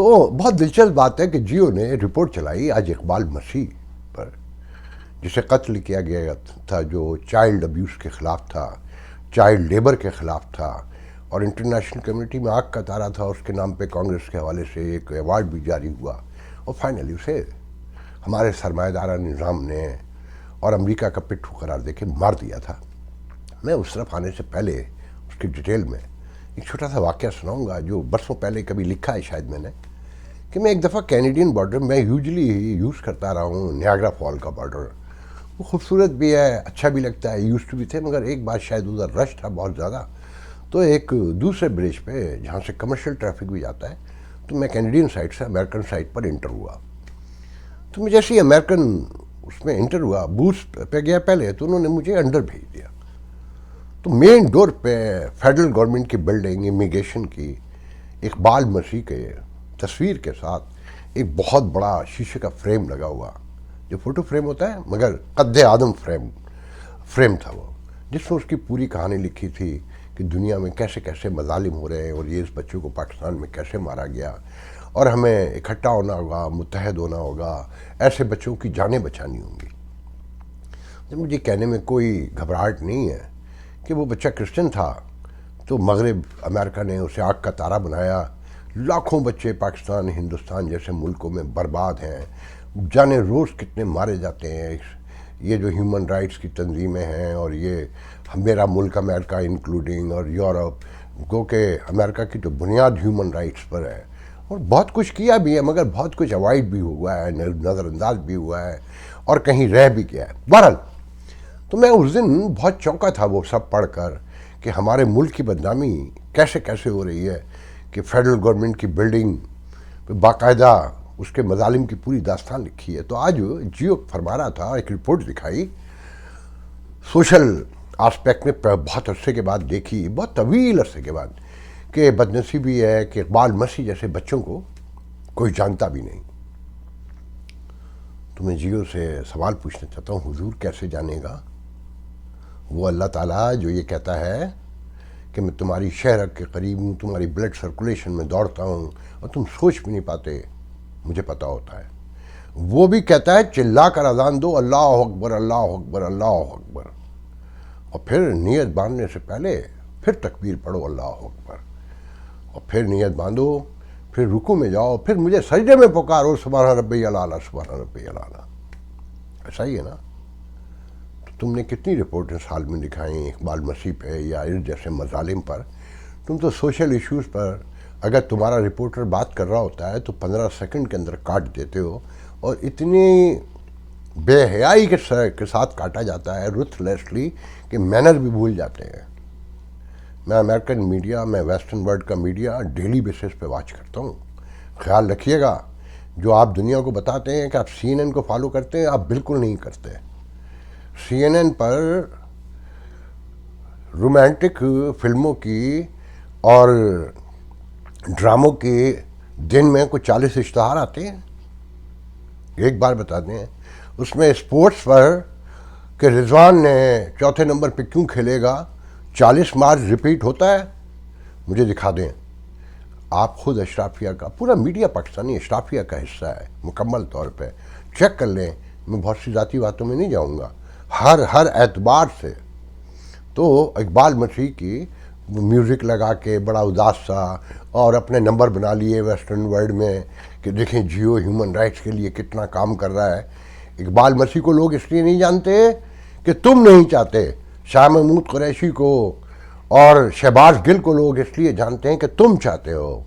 تو بہت دلچسپ بات ہے کہ جیو نے رپورٹ چلائی آج اقبال مسیح پر، جسے قتل کیا گیا تھا، جو چائلڈ ابیوز کے خلاف تھا، چائلڈ لیبر کے خلاف تھا، اور انٹرنیشنل کمیونٹی میں آگ کا تارا تھا. اس کے نام پہ کانگریس کے حوالے سے ایک ایوارڈ بھی جاری ہوا، اور فائنلی اسے ہمارے سرمایہ دارہ نظام نے اور امریکہ کا پٹھو قرار دے کے مار دیا تھا. میں اس طرف آنے سے پہلے اس کی ڈیٹیل میں ایک چھوٹا سا واقعہ سناؤں گا جو برسوں پہلے کبھی لکھا ہے شاید میں نے، کہ میں ایک دفعہ کینیڈین بارڈر میں یوزلی یوز کرتا رہا ہوں نیاگرا فال کا بارڈر. وہ خوبصورت بھی ہے، اچھا بھی لگتا ہے، یوز ٹو بھی تھے، مگر ایک بات شاید ادھر رش تھا بہت زیادہ. تو ایک دوسرے برج پہ جہاں سے کمرشل ٹریفک بھی جاتا ہے، تو میں کینیڈین سائڈ سے امریکن سائڈ پر انٹر ہوا. تو میں جیسے ہی امریکن اس میں انٹر ہوا، بوتھ پہ گیا پہلے، تو انہوں نے مجھے انڈر بھیج دیا. تو مین ڈور پہ فیڈرل گورنمنٹ کی بلڈنگ امیگریشن کی اقبال مسیح کے تصویر کے ساتھ ایک بہت بڑا شیشے کا فریم لگا ہوا، جو فوٹو فریم ہوتا ہے مگر قد آدم فریم تھا وہ، جس میں اس کی پوری کہانی لکھی تھی کہ دنیا میں کیسے کیسے مظالم ہو رہے ہیں، اور یہ اس بچوں کو پاکستان میں کیسے مارا گیا، اور ہمیں اکٹھا ہونا ہوگا، متحد ہونا ہوگا، ایسے بچوں کی جانیں بچانی ہوں گی. جب مجھے کہنے میں کوئی گھبراہٹ نہیں ہے کہ وہ بچہ کرسچن تھا، تو مغرب امریکہ نے اسے آگ کا تارا بنایا. لاکھوں بچے پاکستان ہندوستان جیسے ملکوں میں برباد ہیں، جانے روز کتنے مارے جاتے ہیں. یہ جو ہیومن رائٹس کی تنظیمیں ہیں، اور یہ میرا ملک امریکہ انکلوڈنگ اور یورپ، گو کہ امریکہ کی تو بنیاد ہیومن رائٹس پر ہے، اور بہت کچھ کیا بھی ہے، مگر بہت کچھ اوائڈ بھی ہوا ہے، نظر انداز بھی ہوا ہے، اور کہیں رہ بھی گیا ہے. بہرحال تو میں اس دن بہت چونکا تھا وہ سب پڑھ کر کہ ہمارے ملک کی بدنامی کیسے کیسے ہو رہی ہے، کہ فیڈرل گورنمنٹ کی بلڈنگ پہ باقاعدہ اس کے مظالم کی پوری داستان لکھی ہے. تو آج جیو فرما رہا تھا، ایک رپورٹ دکھائی سوشل آسپیکٹ میں، بہت عرصے کے بعد دیکھی، بہت طویل عرصے کے بعد، کہ بدنصیبی ہے کہ اقبال مسیح جیسے بچوں کو کوئی جانتا بھی نہیں. تو میں جیو سے سوال پوچھنا چاہتا ہوں، حضور کیسے جانے گا وہ اللہ تعالیٰ جو یہ کہتا ہے کہ میں تمہاری شہرک کے قریب ہوں، تمہاری بلڈ سرکولیشن میں دوڑتا ہوں، اور تم سوچ بھی نہیں پاتے، مجھے پتہ ہوتا ہے. وہ بھی کہتا ہے چلا کر اذان دو، اللہ اکبر اللہ اکبر اللہ اکبر، اور پھر نیت باندھنے سے پہلے پھر تکبیر پڑھو اللہ اکبر، اور پھر نیت باندھو، پھر رکوع میں جاؤ، پھر مجھے سجدے میں پکارو سبحان ربی الاعلیٰ سبحان ربی الاعلیٰ. ایسا ہی ہے نا؟ تم نے کتنی رپورٹیں سال میں دکھائیں اقبال مسیح پہ یا اس جیسے مظالم پر. تم تو سوشل ایشوز پر اگر تمہارا رپورٹر بات کر رہا ہوتا ہے تو 15 سیکنڈ کے اندر کاٹ دیتے ہو، اور اتنی بے حیائی کے ساتھ کاٹا جاتا ہے رتھ لیسلی کہ مینر بھی بھول جاتے ہیں. میں امریکن میڈیا، میں ویسٹرن ورلڈ کا میڈیا ڈیلی بیسس پہ واچ کرتا ہوں. خیال رکھیے گا، جو آپ دنیا کو بتاتے ہیں کہ آپ CNN کو فالو کرتے ہیں، آپ بالکل نہیں کرتے. CNN پر رومانٹک فلموں کی اور ڈراموں کے دن میں کچھ 40 اشتہار آتے ہیں. ایک بار بتاتے ہیں اس میں اسپورٹس پر کہ رضوان نے چوتھے نمبر پہ کیوں کھیلے گا، 40 مارچ ریپیٹ ہوتا ہے. مجھے دکھا دیں. آپ خود اشرافیہ کا، پورا میڈیا پاکستانی اشرافیہ کا حصہ ہے مکمل طور پہ، چیک کر لیں. میں بہت سی ذاتی باتوں میں نہیں جاؤں گا، ہر اعتبار سے. تو اقبال مسیح کی میوزک لگا کے بڑا اداس سا، اور اپنے نمبر بنا لیے ویسٹرن ورلڈ میں کہ دیکھیں جیو ہیومن رائٹس کے لیے کتنا کام کر رہا ہے. اقبال مسیح کو لوگ اس لیے نہیں جانتے کہ تم نہیں چاہتے. شاہ محمود قریشی کو اور شہباز گل کو لوگ اس لیے جانتے ہیں کہ تم چاہتے ہو.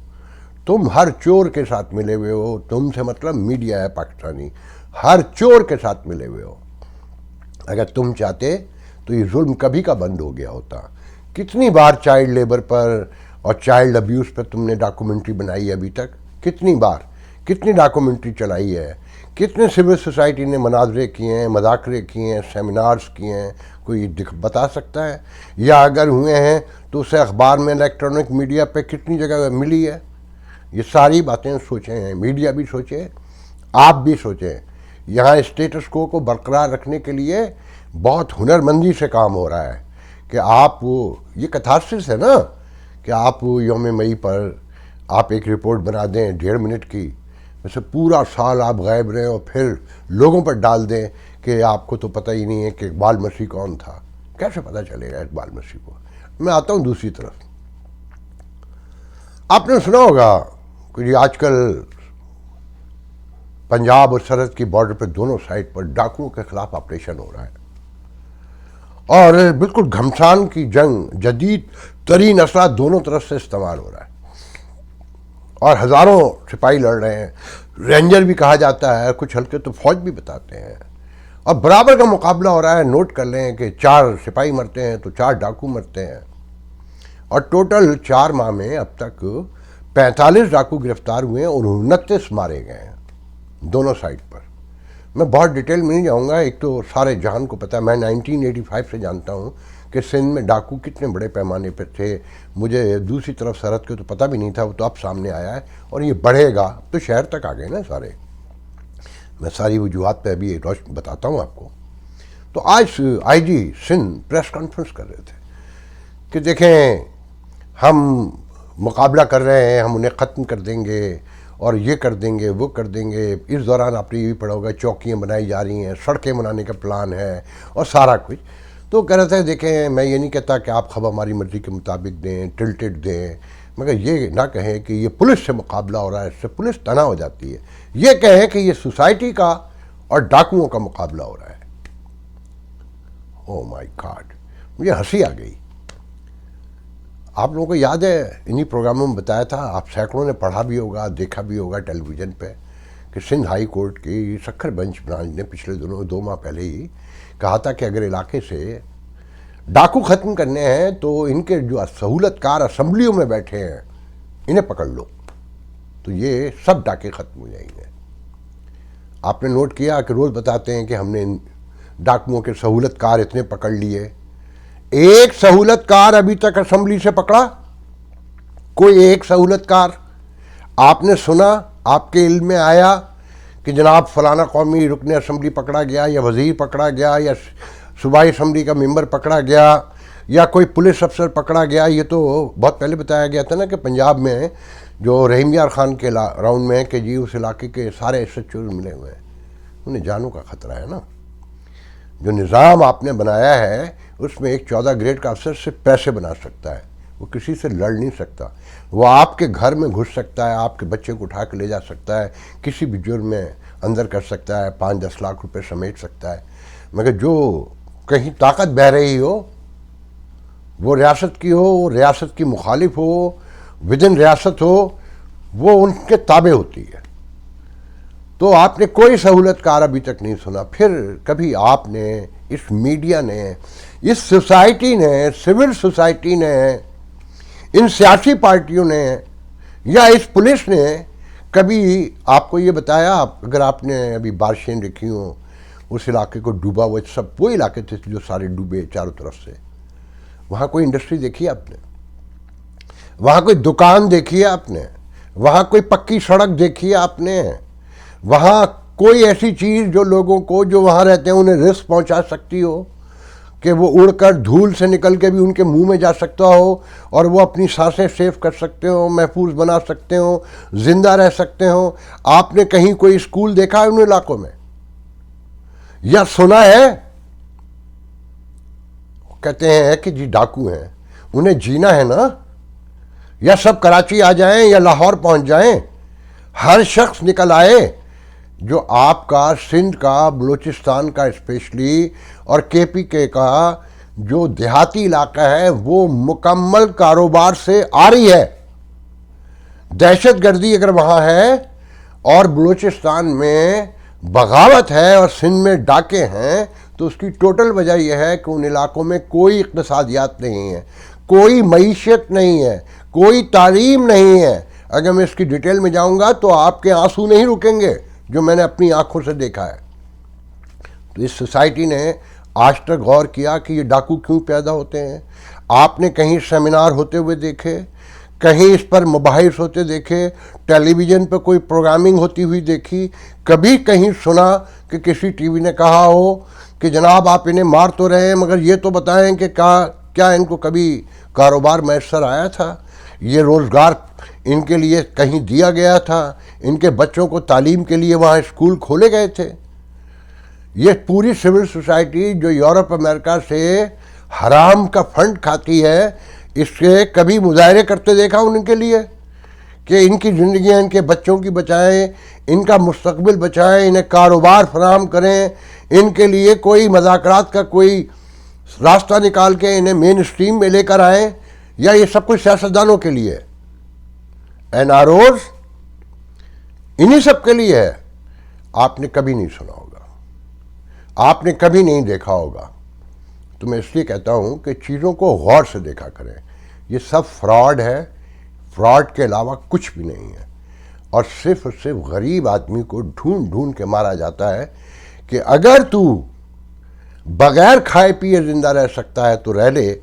تم ہر چور کے ساتھ ملے ہوئے ہو، تم سے مطلب میڈیا ہے پاکستانی، ہر چور کے ساتھ ملے ہوئے ہو. اگر تم چاہتے تو یہ ظلم کبھی کا بند ہو گیا ہوتا. کتنی بار چائلڈ لیبر پر اور چائلڈ ابیوز پر تم نے ڈاکومنٹری بنائی ہے ابھی تک؟ کتنی بار، کتنی ڈاکومنٹری چلائی ہے؟ کتنے سول سوسائٹی نے مناظرے کیے ہیں، مذاکرے کیے ہیں، سیمینارز کیے ہیں؟ کوئی بتا سکتا ہے؟ یا اگر ہوئے ہیں تو اسے اخبار میں الیکٹرانک میڈیا پہ کتنی جگہ ملی ہے؟ یہ ساری باتیں سوچیں ہیں، میڈیا بھی سوچے، آپ بھی سوچیں. یہاں اسٹیٹس کو برقرار رکھنے کے لیے بہت ہنرمندی سے کام ہو رہا ہے کہ آپ یہ کتھارسس ہے نا کہ آپ یوم مئی پر آپ ایک رپورٹ بنا دیں 1.5 منٹ کی، ویسے پورا سال آپ غائب رہیں اور پھر لوگوں پر ڈال دیں کہ آپ کو تو پتہ ہی نہیں ہے کہ اقبال مسیح کون تھا. کیسے پتہ چلے گا اقبال مسیح کو؟ میں آتا ہوں دوسری طرف. آپ نے سنا ہوگا کہ آج کل پنجاب اور سرحد کی بارڈر پہ دونوں سائڈ پر ڈاکوؤں کے خلاف آپریشن ہو رہا ہے، اور بالکل گھمسان کی جنگ، جدید ترین اسلحہ دونوں طرف سے استعمال ہو رہا ہے، اور ہزاروں سپاہی لڑ رہے ہیں. رینجر بھی کہا جاتا ہے، کچھ ہلکے تو فوج بھی بتاتے ہیں، اور برابر کا مقابلہ ہو رہا ہے. نوٹ کر لیں کہ 4 سپاہی مرتے ہیں تو 4 ڈاکو مرتے ہیں، اور ٹوٹل 4 ماہ میں اب تک 45 ڈاکو گرفتار ہوئے ہیں اور 29 مارے گئے ہیں دونوں سائڈ پر. میں بہت ڈیٹیل میں نہیں جاؤں گا، ایک تو سارے جہان کو پتہ ہے، میں 1985 سے جانتا ہوں کہ سندھ میں ڈاکو کتنے بڑے پیمانے پہ تھے. مجھے دوسری طرف سرحد کے تو پتہ بھی نہیں تھا، وہ تو اب سامنے آیا ہے اور یہ بڑھے گا. تو شہر تک آ گئے نا سارے. میں ساری وجوہات پہ ابھی روشن بتاتا ہوں آپ کو. تو آج آئی جی سندھ پریس کانفرنس کر رہے تھے کہ دیکھیں ہم مقابلہ کر رہے ہیں، ہم انہیں ختم کر دیں گے اور یہ کر دیں گے وہ کر دیں گے. اس دوران آپ نے یہ بھی پڑھا ہوگا چوکیاں بنائی جا رہی ہیں، سڑکیں بنانے کا پلان ہے اور سارا کچھ. تو کہہ رہے تھے دیکھیں میں یہ نہیں کہتا کہ آپ خب ہماری مرضی کے مطابق دیں، ٹلٹڈ دیں، مگر یہ نہ کہیں کہ یہ پولیس سے مقابلہ ہو رہا ہے، اس سے پولیس تنہا ہو جاتی ہے. یہ کہیں کہ یہ سوسائٹی کا اور ڈاکوؤں کا مقابلہ ہو رہا ہے. او مائی گاڈ، مجھے ہنسی آ گئی. آپ لوگوں کو یاد ہے انہی پروگراموں میں بتایا تھا، آپ سینکڑوں نے پڑھا بھی ہوگا، دیکھا بھی ہوگا ٹیلی ویژن پہ، کہ سندھ ہائی کورٹ کی سکھر بنچ برانچ نے پچھلے دنوں 2 ماہ پہلے ہی کہا تھا کہ اگر علاقے سے ڈاکو ختم کرنے ہیں تو ان کے جو سہولت کار اسمبلیوں میں بیٹھے ہیں انہیں پکڑ لو، تو یہ سب ڈاکے ختم ہو جائیں گے. آپ نے نوٹ کیا کہ روز بتاتے ہیں کہ ہم نے ڈاکوؤں کے سہولت کار اتنے پکڑ لیے. ایک سہولت کار ابھی تک اسمبلی سے پکڑا؟ کوئی ایک سہولت کار آپ نے سنا، آپ کے علم میں آیا کہ جناب فلانا قومی رکن اسمبلی پکڑا گیا، یا وزیر پکڑا گیا، یا صوبائی اسمبلی کا ممبر پکڑا گیا، یا کوئی پولیس افسر پکڑا گیا؟ یہ تو بہت پہلے بتایا گیا تھا نا کہ پنجاب میں جو رحیم یار خان کے راؤنڈ میں کہ جی اس علاقے کے سارے ایس ایچ اوز ملے ہوئے ہیں. انہیں جانوں کا خطرہ ہے نا. جو نظام آپ نے بنایا ہے اس میں ایک 14 گریڈ کا افسر صرف پیسے بنا سکتا ہے، وہ کسی سے لڑ نہیں سکتا. وہ آپ کے گھر میں گھس سکتا ہے، آپ کے بچے کو اٹھا کے لے جا سکتا ہے، کسی بھی جرم میں اندر کر سکتا ہے، 5-10 لاکھ روپے سمیٹ سکتا ہے. مگر جو کہیں طاقت بہہ رہی ہو، وہ ریاست کی ہو، وہ ریاست کی مخالف ہو، ودن ریاست ہو، وہ ان کے تابع ہوتی ہے. تو آپ نے کوئی سہولت کار ابھی تک نہیں سنا. پھر کبھی آپ نے، اس میڈیا نے، اس سوسائٹی نے، سول سوسائٹی نے، ان سیاسی پارٹیوں نے، یا اس پولیس نے کبھی آپ کو یہ بتایا؟ اگر آپ نے ابھی بارشیں دیکھی ہوں، اس علاقے کو ڈوبا ہوا، سب وہ علاقے تھے جو سارے ڈوبے چاروں طرف سے. وہاں کوئی انڈسٹری دیکھی آپ نے؟ وہاں کوئی دکان دیکھی ہے آپ نے؟ وہاں کوئی پکی سڑک دیکھی ہے آپ نے؟ وہاں کوئی ایسی چیز جو لوگوں کو جو وہاں رہتے ہیں انہیں رسک پہنچا سکتی ہو کہ وہ اڑ کر دھول سے نکل کے بھی ان کے منہ میں جا سکتا ہو اور وہ اپنی سانسیں سیف کر سکتے ہو، محفوظ بنا سکتے ہو، زندہ رہ سکتے ہو؟ آپ نے کہیں کوئی اسکول دیکھا ہے ان علاقوں میں؟ یا سنا ہے؟ کہتے ہیں کہ جی ڈاکو ہیں، انہیں جینا ہے نا، یا سب کراچی آ جائیں یا لاہور پہنچ جائیں، ہر شخص نکل آئے. جو آپ کا سندھ کا، بلوچستان کا اسپیشلی، اور کے پی کے کا جو دیہاتی علاقہ ہے وہ مکمل کاروبار سے آ رہی ہے. دہشت گردی اگر وہاں ہے اور بلوچستان میں بغاوت ہے اور سندھ میں ڈاکے ہیں، تو اس کی ٹوٹل وجہ یہ ہے کہ ان علاقوں میں کوئی اقتصادیات نہیں ہے، کوئی معیشت نہیں ہے، کوئی تعلیم نہیں ہے. اگر میں اس کی ڈیٹیل میں جاؤں گا تو آپ کے آنسو نہیں رکیں گے، جو میں نے اپنی آنکھوں سے دیکھا ہے. تو اس سوسائٹی نے آج تک غور کیا کہ یہ ڈاکو کیوں پیدا ہوتے ہیں؟ آپ نے کہیں سیمینار ہوتے ہوئے دیکھے؟ کہیں اس پر مباحث ہوتے دیکھے؟ ٹیلی ویژن پہ کوئی پروگرامنگ ہوتی ہوئی دیکھی؟ کبھی کہیں سنا کہ کسی ٹی وی نے کہا ہو کہ جناب آپ انہیں مار تو رہے ہیں مگر یہ تو بتائیں کہ کیا ان کو کبھی کاروبار میسر آیا تھا؟ یہ روزگار ان کے لیے کہیں دیا گیا تھا؟ ان کے بچوں کو تعلیم کے لیے وہاں اسکول کھولے گئے تھے؟ یہ پوری سول سوسائٹی جو یورپ امریکہ سے حرام کا فنڈ کھاتی ہے، اس کے کبھی مظاہرے کرتے دیکھا ان کے لیے کہ ان کی زندگیاں ان کے بچوں کی بچائیں، ان کا مستقبل بچائیں، انہیں کاروبار فراہم کریں، ان کے لیے کوئی مذاکرات کا کوئی راستہ نکال کے انہیں مین اسٹریم میں لے کر آئیں؟ یا یہ سب کچھ سیاستدانوں کے لیے، این آر اوز انہی سب کے لیے ہے؟ آپ نے کبھی نہیں سنا ہوگا، آپ نے کبھی نہیں دیکھا ہوگا۔ تو میں اس لیے کہتا ہوں کہ چیزوں کو غور سے دیکھا کریں، یہ سب فراڈ ہے، فراڈ کے علاوہ کچھ بھی نہیں ہے، اور صرف غریب آدمی کو ڈھونڈ ڈھونڈ کے مارا جاتا ہے کہ اگر تو بغیر کھائے پیے زندہ رہ سکتا ہے تو رہ لے،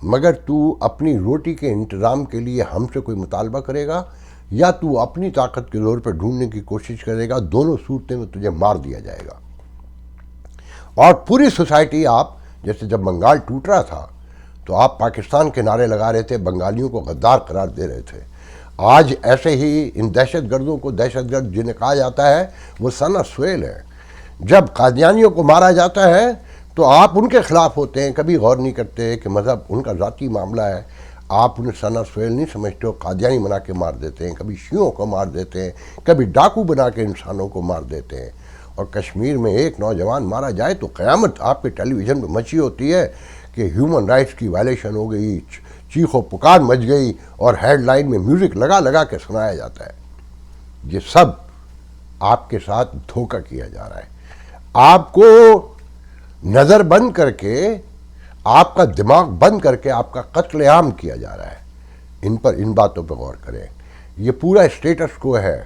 مگر تو اپنی روٹی کے انتظام کے لیے ہم سے کوئی مطالبہ کرے گا یا تو اپنی طاقت کے زور پہ ڈھونڈنے کی کوشش کرے گا، دونوں صورتیں میں تجھے مار دیا جائے گا۔ اور پوری سوسائٹی، آپ جیسے جب بنگال ٹوٹ رہا تھا تو آپ پاکستان کے نعرے لگا رہے تھے، بنگالیوں کو غدار قرار دے رہے تھے۔ آج ایسے ہی ان دہشت گردوں کو دہشت گرد جنہیں کہا جاتا ہے وہ ثنا سہیل ہے۔ جب قادیانیوں کو مارا جاتا ہے تو آپ ان کے خلاف ہوتے ہیں، کبھی غور نہیں کرتے کہ مذہب ان کا ذاتی معاملہ ہے، آپ انہیں ثنا سہیل نہیں سمجھتے ہو، قادیانی بنا کے مار دیتے ہیں، کبھی شیعوں کو مار دیتے ہیں، کبھی ڈاکو بنا کے انسانوں کو مار دیتے ہیں۔ اور کشمیر میں ایک نوجوان مارا جائے تو قیامت آپ کے ٹیلی ویژن پہ مچی ہوتی ہے کہ ہیومن رائٹس کی وائلیشن ہو گئی، چیخ و پکار مچ گئی، اور ہیڈ لائن میں میوزک لگا لگا کے سنایا جاتا ہے۔ یہ سب آپ کے ساتھ دھوکہ کیا جا رہا ہے، آپ کو نظر بند کر کے، آپ کا دماغ بند کر کے آپ کا قتل عام کیا جا رہا ہے۔ ان باتوں پہ غور کریں، یہ پورا اسٹیٹس کو ہے۔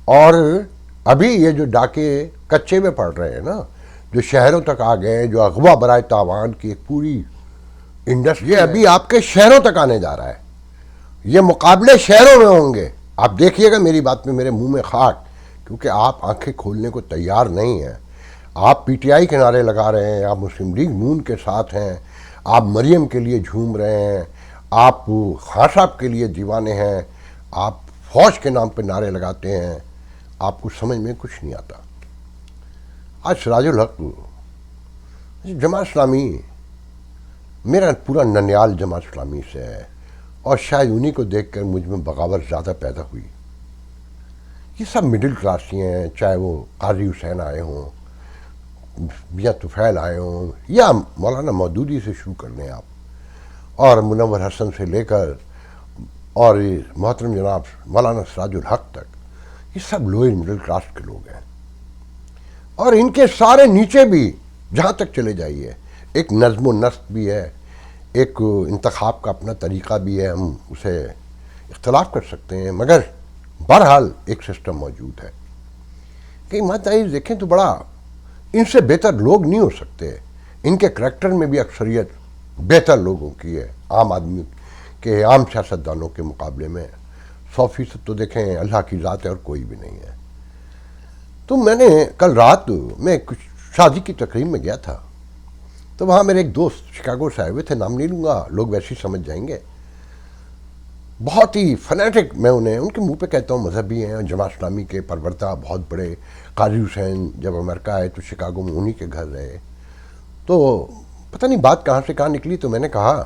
اور ابھی یہ جو ڈاکے کچے میں پڑ رہے ہیں نا، جو شہروں تک آ گئے ہیں، جو اغوا برائے تاوان کی ایک پوری انڈسٹری، یہ ابھی آپ کے شہروں تک آنے جا رہا ہے۔ یہ مقابلے شہروں میں ہوں گے، آپ دیکھیے گا میری بات میں میرے منہ میں خاک، کیونکہ آپ آنکھیں کھولنے کو تیار نہیں ہیں۔ آپ پی ٹی آئی کے نعرے لگا رہے ہیں، آپ مسلم لیگ نون کے ساتھ ہیں، آپ مریم کے لیے جھوم رہے ہیں، آپ خان صاحب کے لیے دیوانے ہیں، آپ فوج کے نام پہ نعرے لگاتے ہیں، آپ کو سمجھ میں کچھ نہیں آتا۔ آج سراج الحق جماعت اسلامی، میرا پورا ننیال جماعت اسلامی سے ہے، اور شاید انہی کو دیکھ کر مجھ میں بغاوت زیادہ پیدا ہوئی۔ یہ سب مڈل کلاسی ہیں، چاہے وہ قاضی حسین آئے ہوں، میاں طفیل آئے ہوں، یا مولانا مودودی سے شروع کر لیں آپ، اور منور حسن سے لے کر اور محترم جناب مولانا سراج الحق تک، یہ سب لوئر مڈل کلاس کے لوگ ہیں۔ اور ان کے سارے نیچے بھی جہاں تک چلے جائیے، ایک نظم و نسق بھی ہے، ایک انتخاب کا اپنا طریقہ بھی ہے، ہم اسے اختلاف کر سکتے ہیں، مگر بہرحال ایک سسٹم موجود ہے۔ کہ ماتحیر دیکھیں تو بڑا ان سے بہتر لوگ نہیں ہو سکتے، ان کے کریکٹر میں بھی اکثریت بہتر لوگوں کی ہے، عام آدمی کے، عام سیاستدانوں کے مقابلے میں 100% تو دیکھیں اللہ کی ذات ہے اور کوئی بھی نہیں ہے۔ تو میں نے کل رات میں کچھ شادی کی تقریب میں گیا تھا، تو وہاں میرے ایک دوست شکاگو سے آئے ہوئے تھے، نام نہیں لوں گا، لوگ ویسے ہی سمجھ جائیں گے، بہت ہی فنیٹک، میں انہیں ان کے منہ پہ کہتا ہوں مذہبی ہیں، جماعت اسلامی کے پروردہ بہت بڑے۔ قاضی حسین جب امریکہ آئے تو شکاگو میں انہی کے گھر رہے، تو پتہ نہیں بات کہاں سے کہاں نکلی، تو میں نے کہا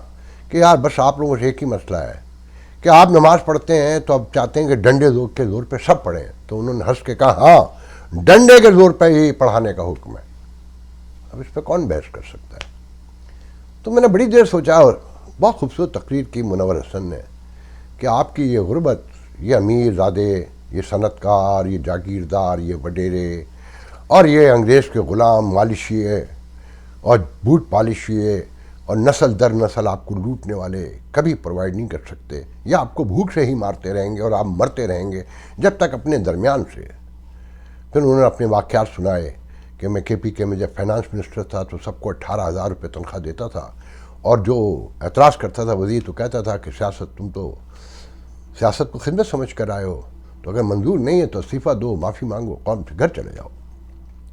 کہ یار بس آپ لوگوں سے ایک ہی مسئلہ ہے کہ آپ نماز پڑھتے ہیں تو اب چاہتے ہیں کہ ڈنڈے کے زور پہ سب پڑھیں، تو انہوں نے ہنس کے کہا ہاں ڈنڈے کے زور پہ ہی پڑھانے کا حکم ہے۔ اب اس پہ کون بحث کر سکتا ہے؟ تو میں نے بڑی دیر سوچا، اور بہت خوبصورت تقریر کی منور حسن نے کہ آپ کی یہ غربت، یہ امیر زادے، یہ صنعت کار، یہ جاگیردار، یہ وڈیرے، اور یہ انگریز کے غلام مالشیے اور بوٹ پالشیے اور نسل در نسل آپ کو لوٹنے والے کبھی پرووائڈ نہیں کر سکتے، یا آپ کو بھوک سے ہی مارتے رہیں گے اور آپ مرتے رہیں گے جب تک اپنے درمیان سے۔ پھر انہوں نے اپنے واقعات سنائے کہ میں کے پی کے میں جب فائنانس منسٹر تھا تو سب کو 18,000 روپے تنخواہ دیتا تھا، اور جو اعتراض کرتا تھا وزیر تو کہتا تھا کہ تم تو سیاست کو خدمت سمجھ کر آئے ہو، تو اگر منظور نہیں ہے تو استعفیٰ دو، معافی مانگو، قوم سے گھر چلے جاؤ۔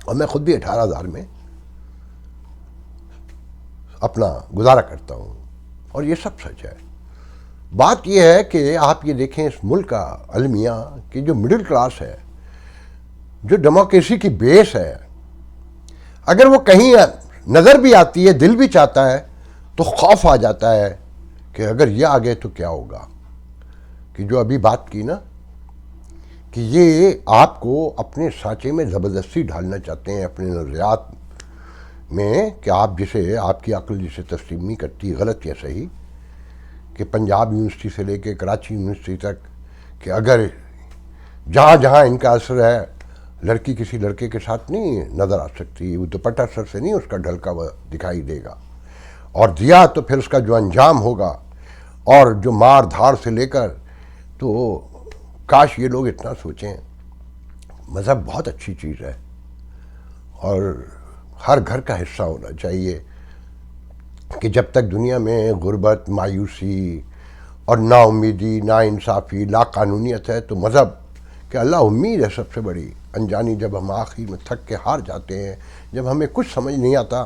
اور میں خود بھی 18,000 میں اپنا گزارا کرتا ہوں، اور یہ سب سچ ہے۔ بات یہ ہے کہ آپ یہ دیکھیں اس ملک کا المیہ کہ جو مڈل کلاس ہے، جو ڈیموکریسی کی بیس ہے، اگر وہ کہیں نظر بھی آتی ہے، دل بھی چاہتا ہے، تو خوف آ جاتا ہے کہ اگر یہ آ گئے تو کیا ہوگا. کہ جو ابھی بات کی نا کہ یہ آپ کو اپنے سانچے میں زبردستی ڈھالنا چاہتے ہیں اپنے نظریات میں، کہ آپ جسے آپ کی عقل جسے تسلیم نہیں کرتی، غلط یا صحیح، کہ پنجاب یونیورسٹی سے لے کے کراچی یونیورسٹی تک کہ اگر جہاں جہاں ان کا اثر ہے، لڑکی کسی لڑکے کے ساتھ نہیں نظر آ سکتی، وہ دوپٹہ سر سے نہیں اس کا ڈھلکا ہوا دکھائی دے گا، اور دیا تو پھر اس کا جو انجام ہوگا اور جو مار دھاڑ سے لے کر، تو کاش یہ لوگ اتنا سوچیں. مذہب بہت اچھی چیز ہے اور ہر گھر کا حصہ ہونا چاہیے، کہ جب تک دنیا میں غربت، مایوسی اور نا امیدی، نا انصافی، لا قانونیت ہے، تو مذہب کہ اللہ امید ہے سب سے بڑی. انجانی جب ہم آخر میں تھک کے ہار جاتے ہیں، جب ہمیں کچھ سمجھ نہیں آتا،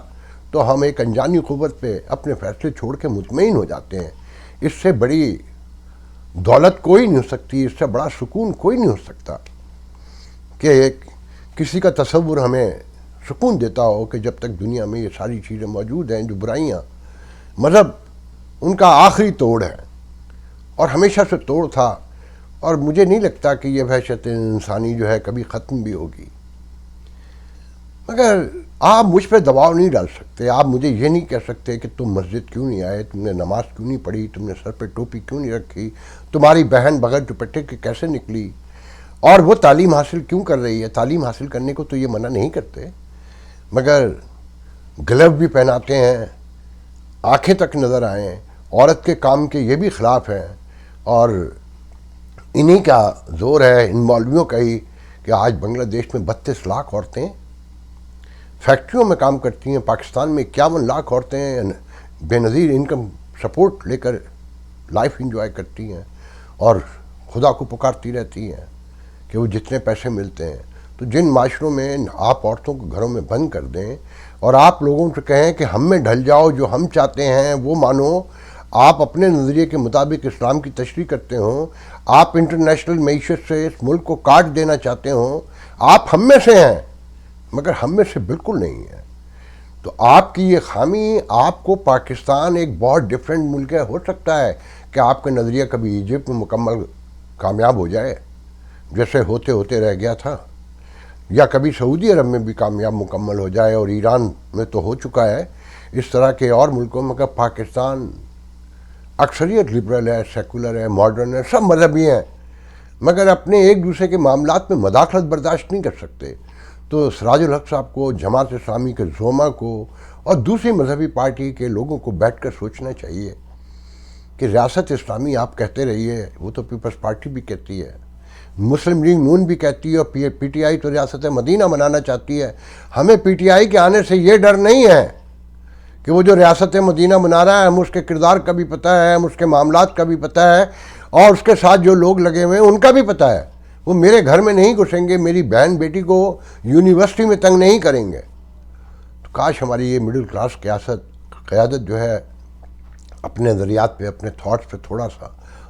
تو ہم ایک انجانی قوت پہ اپنے فیصلے چھوڑ کے مطمئن ہو جاتے ہیں. اس سے بڑی دولت کوئی نہیں ہو سکتی، اس سے بڑا سکون کوئی نہیں ہو سکتا کہ کسی کا تصور ہمیں سکون دیتا ہو کہ جب تک دنیا میں یہ ساری چیزیں موجود ہیں جو برائیاں، مذہب ان کا آخری توڑ ہے اور ہمیشہ سے توڑ تھا، اور مجھے نہیں لگتا کہ یہ وحشت انسانی جو ہے کبھی ختم بھی ہوگی. مگر آپ مجھ پہ دباؤ نہیں ڈال سکتے، آپ مجھے یہ نہیں کہہ سکتے کہ تم مسجد کیوں نہیں آئے، تم نے نماز کیوں نہیں پڑھی، تم نے سر پہ ٹوپی کیوں نہیں رکھی، تمہاری بہن بغیر دوپٹے کے کیسے نکلی، اور وہ تعلیم حاصل کیوں کر رہی ہے. تعلیم حاصل کرنے کو تو یہ منع نہیں کرتے، مگر گلو بھی پہناتے ہیں، آنکھیں تک نظر آئیں. عورت کے کام کے یہ بھی خلاف ہیں، اور انہی کا زور ہے، ان مولویوں کا ہی، کہ آج بنگلہ دیش میں 32 لاکھ عورتیں فیکٹریوں میں کام کرتی ہیں. پاکستان میں 51 لاکھ عورتیں بے نظیر انکم سپورٹ لے کر لائف انجوائے کرتی ہیں، اور خدا کو پکارتی رہتی ہیں کہ وہ جتنے پیسے ملتے ہیں. تو جن معاشروں میں آپ عورتوں کو گھروں میں بند کر دیں اور آپ لوگوں سے کہیں کہ ہم میں ڈھل جاؤ، جو ہم چاہتے ہیں وہ مانو، آپ اپنے نظریے کے مطابق اسلام کی تشریح کرتے ہوں، آپ انٹرنیشنل معیشت سے اس ملک کو کاٹ دینا چاہتے ہوں، آپ ہم میں سے ہیں مگر ہم میں سے بالکل نہیں ہیں. تو آپ کی یہ خامی آپ کو پاکستان ایک بہت ڈیفرنٹ ملک ہے. ہو سکتا ہے کہ آپ کا نظریہ کبھی ایجپٹ میں مکمل کامیاب ہو جائے جیسے ہوتے ہوتے رہ گیا تھا، یا کبھی سعودی عرب میں بھی کامیاب مکمل ہو جائے، اور ایران میں تو ہو چکا ہے، اس طرح کے اور ملکوں میں. کہ پاکستان اکثریت لبرل ہے، سیکولر ہے، ماڈرن ہے، سب مذہبی ہیں، مگر اپنے ایک دوسرے کے معاملات میں مداخلت برداشت نہیں کر سکتے. تو سراج الحق صاحب کو، جماعت اسلامی کے زعما کو اور دوسری مذہبی پارٹی کے لوگوں کو بیٹھ کر سوچنا چاہیے کہ ریاست اسلامی آپ کہتے رہیے، وہ تو پیپلز پارٹی بھی کہتی ہے، مسلم لیگ نون بھی کہتی ہے، اور پی ٹی آئی تو ریاست مدینہ بنانا چاہتی ہے. ہمیں پی ٹی آئی کے آنے سے یہ ڈر نہیں ہے کہ وہ جو ریاست مدینہ بنا رہا ہے، ہم اس کے کردار کا بھی پتہ ہے، ہم اس کے معاملات کا بھی پتہ ہے، اور اس کے ساتھ جو لوگ لگے ہوئے ہیں ان کا بھی پتہ ہے. وہ میرے گھر میں نہیں گھسیں گے، میری بہن بیٹی کو یونیورسٹی میں تنگ نہیں کریں گے. تو کاش ہماری یہ مڈل کلاس قیادت جو ہے اپنے نظریات پہ، اپنے تھاٹس پہ تھوڑا سا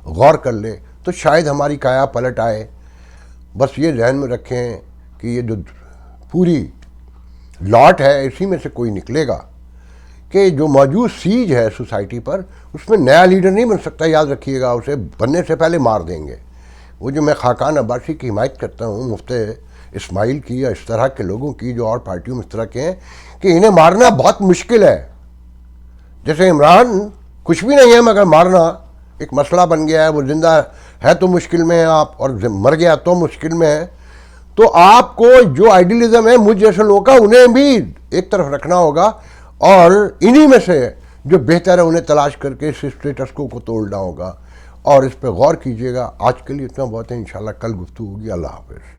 غور کر لے، تو شاید ہماری کایا پلٹ آئے. بس یہ ذہن میں رکھیں کہ یہ جو پوری لاٹ ہے اسی میں سے کوئی نکلے گا، کہ جو موجود سیج ہے سوسائٹی پر، اس میں نیا لیڈر نہیں بن سکتا. یاد رکھیے گا، اسے بننے سے پہلے مار دیں گے. وہ جو میں خاقان عباسی کی حمایت کرتا ہوں، مفتی اسماعیل کی یا اس طرح کے لوگوں کی جو اور پارٹیوں میں اس طرح کے ہیں، کہ انہیں مارنا بہت مشکل ہے. جیسے عمران کچھ بھی نہیں ہے مگر مارنا ایک مسئلہ بن گیا ہے. وہ زندہ ہے تو مشکل میں ہے آپ، اور مر گیا تو مشکل میں ہے. تو آپ کو جو آئیڈیلزم ہے مجھ جیسے لوگوں کا، انہیں بھی ایک طرف رکھنا ہوگا، اور انہی میں سے جو بہتر ہے انہیں تلاش کر کے اس اسٹیٹس کو توڑنا ہوگا. اور اس پہ غور کیجیے گا. آج کے لیے اتنا بہت ہے، انشاءاللہ کل گفتگو ہوگی. اللہ حافظ.